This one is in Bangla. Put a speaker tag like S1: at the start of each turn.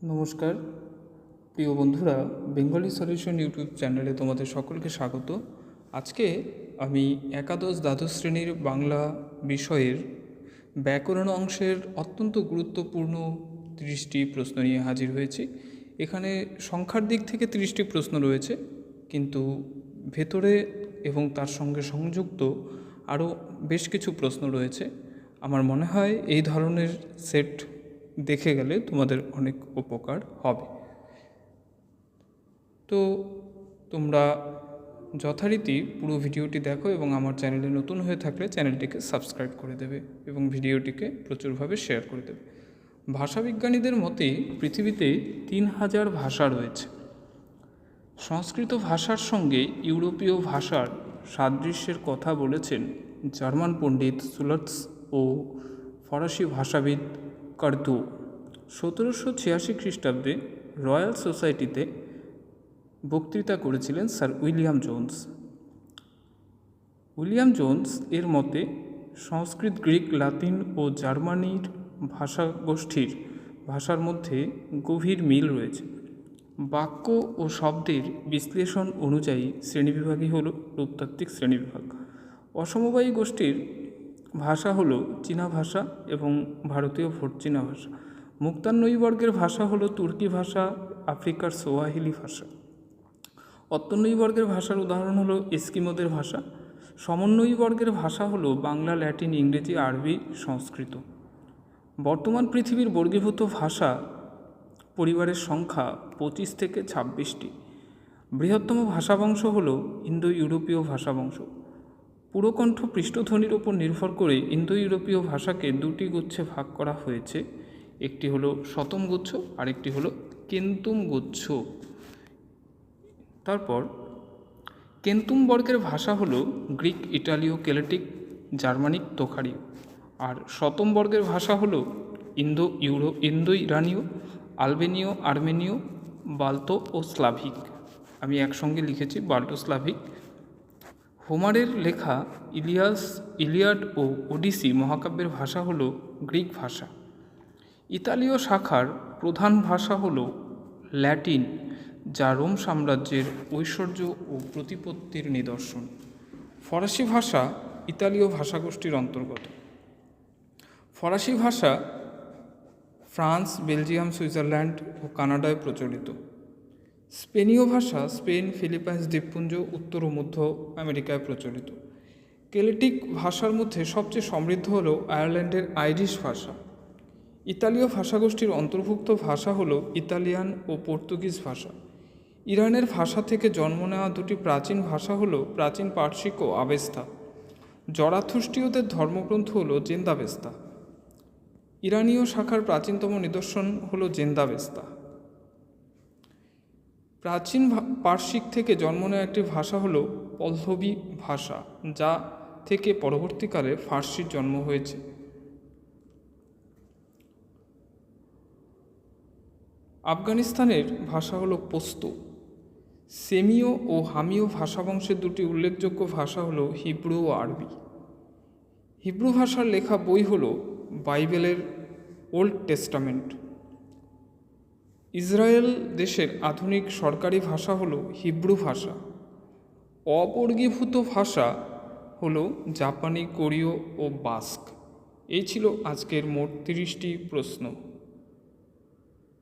S1: নমস্কার প্রিয় বন্ধুরা, বেঙ্গলি সলিউশন ইউটিউব চ্যানেলে তোমাদের সকলকে স্বাগত। আজকে আমি একাদশ দ্বাদশ শ্রেণীর বাংলা বিষয়ের ব্যাকরণ অংশের অত্যন্ত গুরুত্বপূর্ণ 30টি প্রশ্ন নিয়ে হাজির হয়েছি। এখানে সংখ্যার দিক থেকে 30টি প্রশ্ন রয়েছে, কিন্তু ভেতরে এবং তার সঙ্গে সংযুক্ত আরও বেশ কিছু প্রশ্ন রয়েছে। আমার মনে হয় এই ধরনের সেট দেখে গেলে তোমাদের অনেক উপকার হবে। তো তোমরা যথারীতি পুরো ভিডিওটি দেখো এবং আমার চ্যানেলে নতুন হয়ে থাকলে চ্যানেলটিকে সাবস্ক্রাইব করে দেবে এবং ভিডিওটিকে প্রচুরভাবে শেয়ার করে দেবে। ভাষাবিজ্ঞানীদের মতে পৃথিবীতে 3000 ভাষা রয়েছে। সংস্কৃত ভাষার সঙ্গে ইউরোপীয় ভাষার সাদৃশ্যের কথা বলেছেন জার্মান পণ্ডিত সুলৎস ও ফরাসি ভাষাবিদ কার্দো। 1786 খ্রিস্টাব্দে রয়্যাল সোসাইটিতে বক্তৃতা করেছিলেন sir William Jones. William Jones এর মতে সংস্কৃত, গ্রিক, লাতিন ও জার্মানির ভাষাগোষ্ঠীর ভাষার মধ্যে গভীর মিল রয়েছে। বাক্য ও শব্দের বিশ্লেষণ অনুযায়ী শ্রেণীবিভাগই হল রূপতাত্ত্বিক শ্রেণীবিভাগ। অসমবায়ী গোষ্ঠীর ভাষা হলো চীনা ভাষা এবং ভারতীয় ভোটচীনা ভাষা। মুক্তান্বয়ী বর্গের ভাষা হলো তুর্কি ভাষা, আফ্রিকার সোয়াহিলি ভাষা। অত্যন্বয়ী বর্গের ভাষার উদাহরণ হলো এস্কিমোদের ভাষা। সমন্বয়ী বর্গের ভাষা হলো বাংলা, ল্যাটিন, ইংরেজি, আরবি, সংস্কৃত। বর্তমান পৃথিবীর বর্গীভূত ভাষা পরিবারের সংখ্যা 25 থেকে 26টি। বৃহত্তম ভাষাবংশ হল ইন্দো ইউরোপীয় ভাষাবংশ। পুরকণ্ঠ পৃষ্ঠধ্বনির ওপর নির্ভর করে ইন্দো ইউরোপীয় ভাষাকে দুটি গুচ্ছে ভাগ করা হয়েছে। একটি হলো শতম গুচ্ছ, আরেকটি হলো কেন্তুম গুচ্ছ। তারপর কেন্তুম বর্গের ভাষা হলো গ্রিক, ইটালীয়, কেল্টিক, জার্মানিক, তোখারীয়। আর শতম বর্গের ভাষা হলো ইন্দো ইরানীয়, আলবেনীয়, আর্মেনীয়, বাল্তো ও স্লাভিক। আমি একসঙ্গে লিখেছি বাল্টো স্লাভিক। হোমারের লেখা ইলিয়াড ও ওডিসি মহাকাব্যের ভাষা হলো গ্রিক ভাষা। ইতালীয় শাখার প্রধান ভাষা হলো ল্যাটিন, যা রোম সাম্রাজ্যের ঐশ্বর্য ও প্রতিপত্তির নিদর্শন। ফরাসি ভাষা ইতালীয় ভাষাগোষ্ঠীর অন্তর্গত। ফরাসি ভাষা ফ্রান্স, বেলজিয়াম, সুইজারল্যান্ড ও কানাডায় প্রচলিত। স্পেনীয় ভাষা স্পেন, ফিলিপাইন্স দ্বীপপুঞ্জ, উত্তর ও মধ্য আমেরিকায় প্রচলিত। কেল্টিক ভাষার মধ্যে সবচেয়ে সমৃদ্ধ হল আয়ারল্যান্ডের আইরিশ ভাষা। ইতালীয় ভাষাগোষ্ঠীর অন্তর্ভুক্ত ভাষা হল ইতালিয়ান ও পর্তুগিজ ভাষা। ইরানের ভাষা থেকে জন্ম নেওয়া দুটি প্রাচীন ভাষা হল প্রাচীন পার্সিক ও আবেস্তা। জরাথুষ্টীয়দের ধর্মগ্রন্থ হল জেন্দাবেস্তা। ইরানীয় শাখার প্রাচীনতম নিদর্শন হল জেন্দাবেস্তা। প্রাচীন পার্সিক থেকে জন্ম নেওয়া একটি ভাষা হল পল্লবী ভাষা, যা থেকে পরবর্তীকালে ফার্সির জন্ম হয়েছে। আফগানিস্তানের ভাষা হল পশতো। সেমীয় ও হামীয় ভাষাবংশের দুটি উল্লেখযোগ্য ভাষা হল হিব্রু ও আরবি। হিব্রু ভাষার লেখা বই হল বাইবেলের ওল্ড টেস্টামেন্ট। ইসরায়েল দেশের আধুনিক সরকারি ভাষা হল হিব্রু ভাষা। অবর্গীভূত ভাষা হল জাপানি, কোরীয় ও বাস্ক। এই ছিল আজকের মোট 30টি প্রশ্ন।